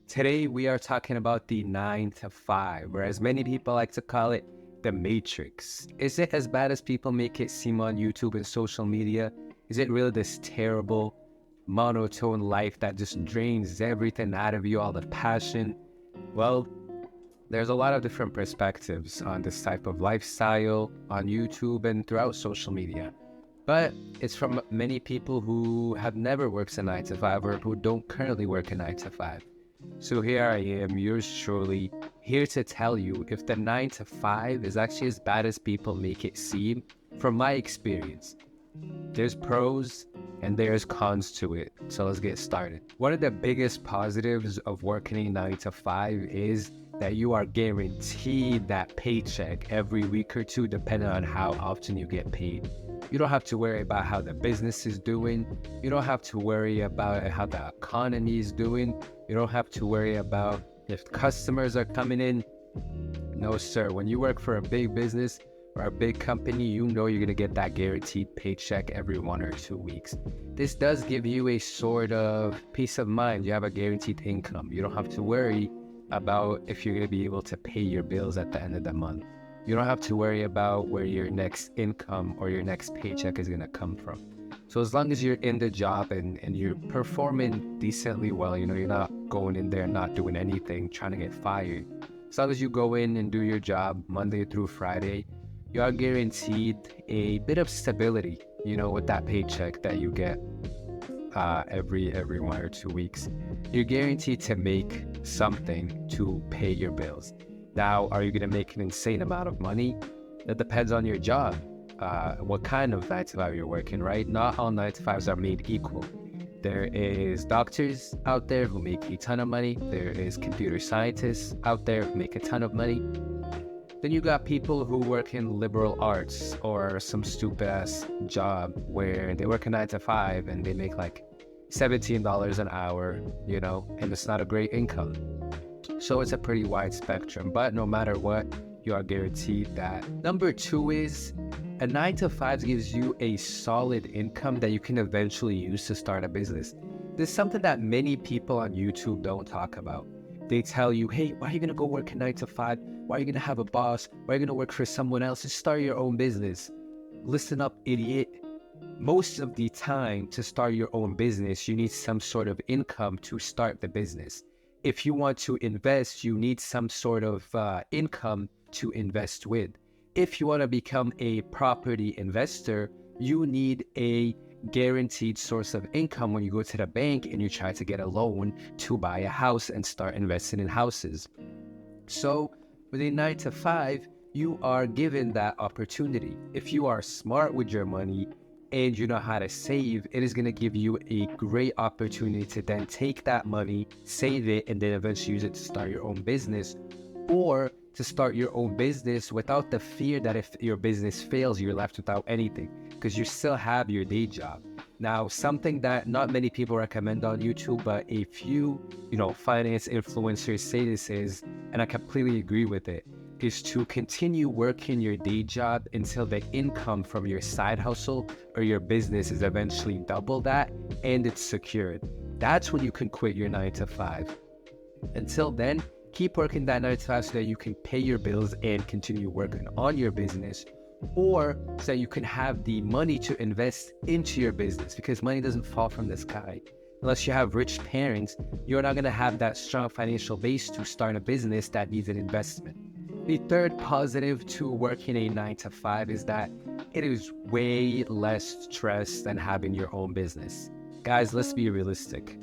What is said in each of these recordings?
Today, we are talking about the 9 to 5, or as many people like to call it, the Matrix. Is it as bad as people make it seem on YouTube and social media? Is it really this terrible, monotone life that just drains everything out of you, all the passion? Well, there's a lot of different perspectives on this type of lifestyle on YouTube and throughout social media. But it's from many people who have never worked a 9 to 5 or who don't currently work a 9 to 5. So here I am, yours truly, here to tell you if the 9 to 5 is actually as bad as people make it seem. From my experience, there's pros and there's cons to it. So let's get started. One of the biggest positives of working a 9 to 5 is that you are guaranteed that paycheck every week or two, depending on how often you get paid. You don't have to worry about how the business is doing. You don't have to worry about how the economy is doing. You don't have to worry about if customers are coming in. No, sir. When you work for a big business or a big company, you know you're going to get that guaranteed paycheck every 1 or 2 weeks. This does give you a sort of peace of mind. You have a guaranteed income. You don't have to worry about if you're going to be able to pay your bills at the end of the month. You don't have to worry about where your next income or your next paycheck is going to come from. So as long as you're in the job and you're performing decently well, you're not going in there not doing anything, trying to get fired. As long as you go in and do your job Monday through Friday, you are guaranteed a bit of stability, with that paycheck that you get every 1 or 2 weeks. You're guaranteed to make something to pay your bills. Now, are you going to make an insane amount of money? That depends on your job. What kind of 9 to 5 you're working, right? Not all 9 to 5s are made equal. There is doctors out there who make a ton of money. There is computer scientists out there who make a ton of money. Then you got people who work in liberal arts or some stupid ass job where they work a 9 to 5 and they make like $17 an hour, and it's not a great income. So it's a pretty wide spectrum, but no matter what, you are guaranteed that. Number two is a 9 to 5 gives you a solid income that you can eventually use to start a business. This is something that many people on YouTube don't talk about. They tell you, hey, why are you going to go work a 9 to 5? Why are you going to have a boss? Why are you going to work for someone else? Just start your own business. Listen up, idiot. Most of the time to start your own business, you need some sort of income to start the business. If you want to invest, you need some sort of income to invest with. If you want to become a property investor, you need a guaranteed source of income when you go to the bank and you try to get a loan to buy a house and start investing in houses. So with a 9 to 5, you are given that opportunity. If you are smart with your money and you know how to save, it is going to give you a great opportunity to then take that money, save it, and then eventually use it to start your own business, or to start your own business without the fear that if your business fails, you're left without anything because you still have your day job. Now, something that not many people recommend on YouTube, but a few, finance influencers say this is, and I completely agree with it, is to continue working your day job until the income from your side hustle or your business is eventually double that and it's secured. That's when you can quit your 9 to 5. Until then, keep working that 9 to 5 so that you can pay your bills and continue working on your business, or so that you can have the money to invest into your business, because money doesn't fall from the sky. Unless you have rich parents, you're not going to have that strong financial base to start a business that needs an investment. The third positive to working a 9 to 5 is that it is way less stress than having your own business. Guys, let's be realistic.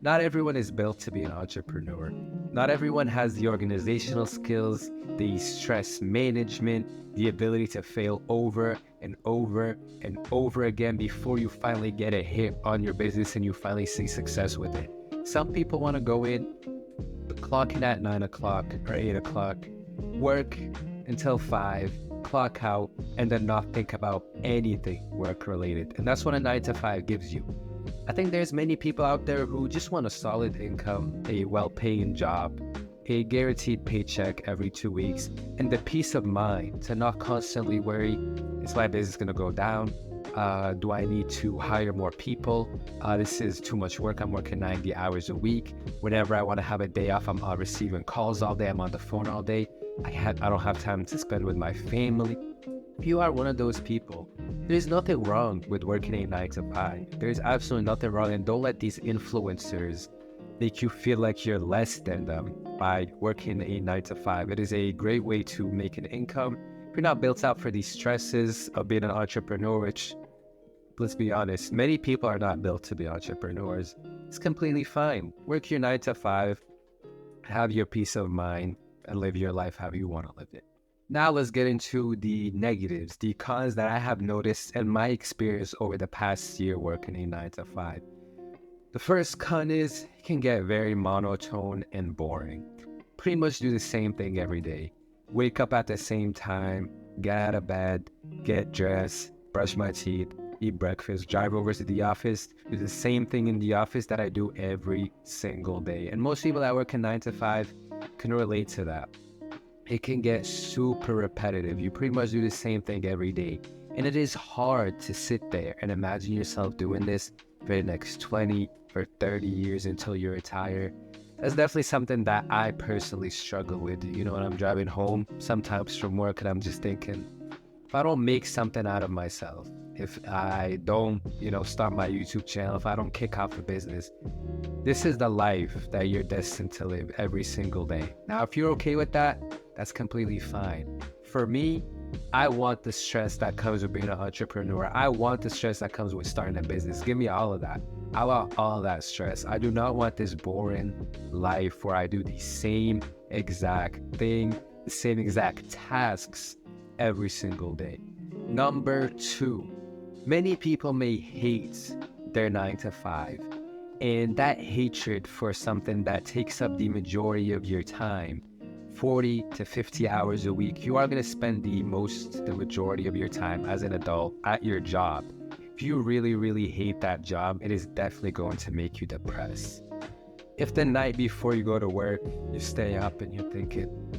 Not everyone is built to be an entrepreneur. Not everyone has the organizational skills, the stress management, the ability to fail over and over and over again before you finally get a hit on your business and you finally see success with it. Some people want to go in, clock in at 9 o'clock or 8 o'clock, work until 5, clock out, and then not think about anything work related. And that's what a 9 to 5 gives you. I think there's many people out there who just want a solid income, a well-paying job, a guaranteed paycheck every 2 weeks, and the peace of mind to not constantly worry, is my business going to go down? Do I need to hire more people? This is too much work. I'm working 90 hours a week. Whenever I want to have a day off, I'm receiving calls all day. I'm on the phone all day. I don't have time to spend with my family. If you are one of those people, there's nothing wrong with working a 9 to 5. There's absolutely nothing wrong. And don't let these influencers make you feel like you're less than them by working a 9 to 5. It is a great way to make an income. If you're not built out for these stresses of being an entrepreneur, which, let's be honest, many people are not built to be entrepreneurs, it's completely fine. Work your 9 to 5, have your peace of mind, and live your life how you want to live it. Now let's get into the negatives, the cons that I have noticed in my experience over the past year working a 9 to 5. The first con is it can get very monotone and boring. Pretty much do the same thing every day. Wake up at the same time, get out of bed, get dressed, brush my teeth, eat breakfast, drive over to the office, do the same thing in the office that I do every single day. And most people that work in 9 to 5 can relate to that. It can get super repetitive. You pretty much do the same thing every day. And it is hard to sit there and imagine yourself doing this for the next 20 or 30 years until you retire. That's definitely something that I personally struggle with. You know, when I'm driving home sometimes from work and I'm just thinking, if I don't make something out of myself, if I don't, start my YouTube channel, if I don't kick off a business, this is the life that you're destined to live every single day. Now, if you're okay with that, that's completely fine. For me, I want the stress that comes with being an entrepreneur. I want the stress that comes with starting a business. Give me all of that. I want all that stress. I do not want this boring life where I do the same exact thing, the same exact tasks every single day. Number 2, many people may hate their 9 to 5. And that hatred for something that takes up the majority of your time, 40 to 50 hours a week, you are going to spend the majority of your time as an adult at your job. If you really, really hate that job, it is definitely going to make you depressed. If the night before you go to work, you stay up and you're thinking,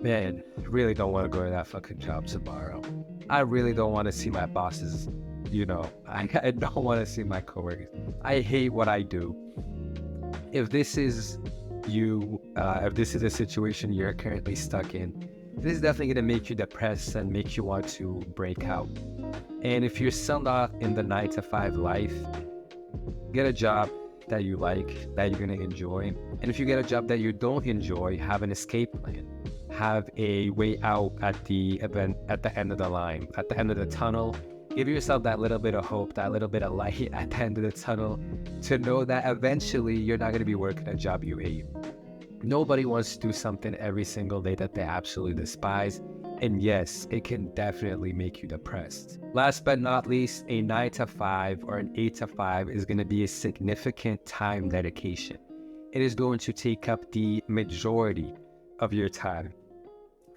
man, I really don't want to go to that fucking job tomorrow. I really don't want to see my bosses. I don't want to see my coworkers. I hate what I do. If this is you, if this is a situation you're currently stuck in, this is definitely going to make you depressed and make you want to break out. And if you're still not in the 9 to 5 life, get a job that you like, that you're going to enjoy. And if you get a job that you don't enjoy, have an escape plan. Have a way out at the end of the line, at the end of the tunnel. Give yourself that little bit of hope, that little bit of light at the end of the tunnel to know that eventually you're not going to be working a job you hate. Nobody wants to do something every single day that they absolutely despise. And yes, it can definitely make you depressed. Last but not least, a 9 to 5 or an 8 to 5 is going to be a significant time dedication. It is going to take up the majority of your time.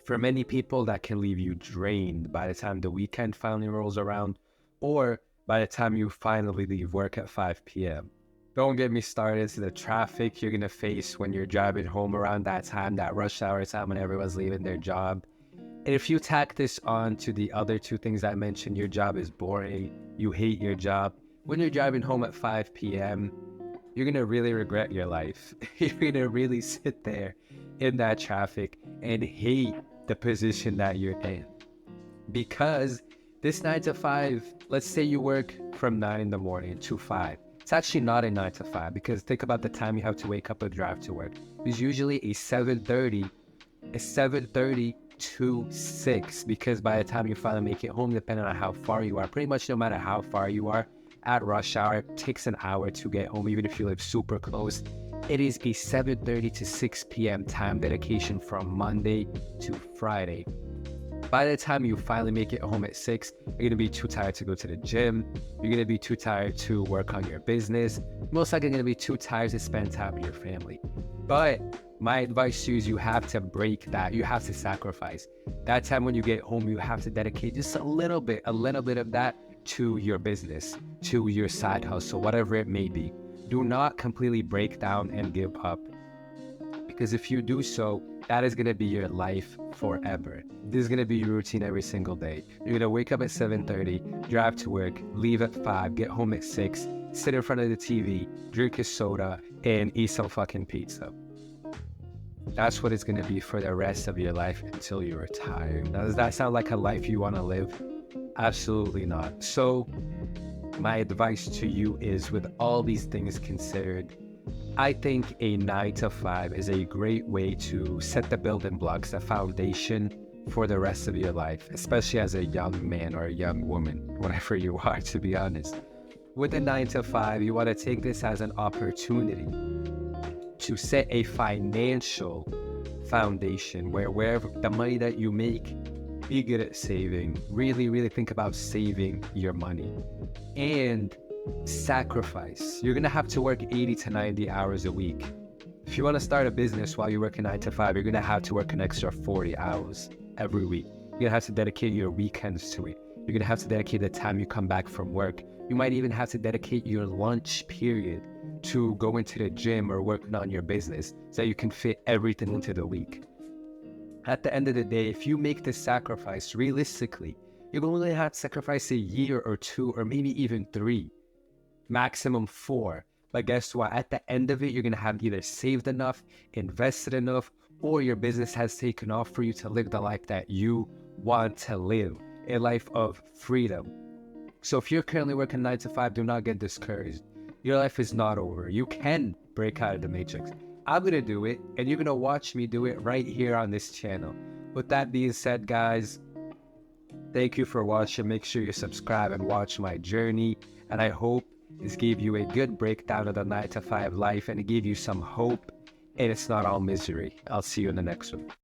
For many people, that can leave you drained by the time the weekend finally rolls around or by the time you finally leave work at 5 p.m. Don't get me started to the traffic you're going to face when you're driving home around that time, that rush hour time when everyone's leaving their job. And if you tack this on to the other 2 things I mentioned, your job is boring, you hate your job. When you're driving home at 5 p.m., you're going to really regret your life. You're going to really sit there in that traffic and hate the position that you're in. Because this 9 to 5, let's say you work from 9 in the morning to 5. It's actually not a 9 to 5 because think about the time you have to wake up and drive to work. It's usually a 7:30 to 6 because by the time you finally make it home, depending on how far you are, pretty much no matter how far you are, at rush hour, it takes an hour to get home, even if you live super close. It is a 7:30 to 6 p.m. time dedication from Monday to Friday. By the time you finally make it home at 6, you're going to be too tired to go to the gym. You're going to be too tired to work on your business. Most likely going to be too tired to spend time with your family. But my advice to you is you have to break that. You have to sacrifice. That time when you get home, you have to dedicate just a little bit of that to your business, to your side hustle, whatever it may be. Do not completely break down and give up. Because if you do so, that is going to be your life forever. This is going to be your routine every single day. You're going to wake up at 7:30, drive to work, leave at 5, get home at 6, sit in front of the TV, drink a soda, and eat some fucking pizza. That's what it's going to be for the rest of your life until you retire. Now, does that sound like a life you want to live? Absolutely not. So, my advice to you is, with all these things considered, I think a 9 to 5 is a great way to set the building blocks, the foundation for the rest of your life, especially as a young man or a young woman, whatever you are, to be honest. With a 9 to 5, you want to take this as an opportunity to set a financial foundation where wherever the money that you make, be good at saving. Really, really think about saving your money. And sacrifice. You're going to have to work 80 to 90 hours a week. If you want to start a business while you're working 9 to 5, you're going to have to work an extra 40 hours every week. You're going to have to dedicate your weekends to it. You're going to have to dedicate the time you come back from work. You might even have to dedicate your lunch period to go into the gym or working on your business so you can fit everything into the week. At the end of the day, if you make this sacrifice, realistically, you're going to only have to sacrifice a year or 2 or maybe even 3, maximum 4. But guess what? At the end of it, you're going to have either saved enough, invested enough, or your business has taken off for you to live the life that you want to live, a life of freedom. So if you're currently working 9 to 5, do not get discouraged. Your life is not over. You can break out of the matrix. I'm going to do it, and you're going to watch me do it right here on this channel. With that being said, guys, thank you for watching. Make sure you subscribe and watch my journey. And I hope this gave you a good breakdown of the 9 to 5 life, and it gave you some hope, and it's not all misery. I'll see you in the next one.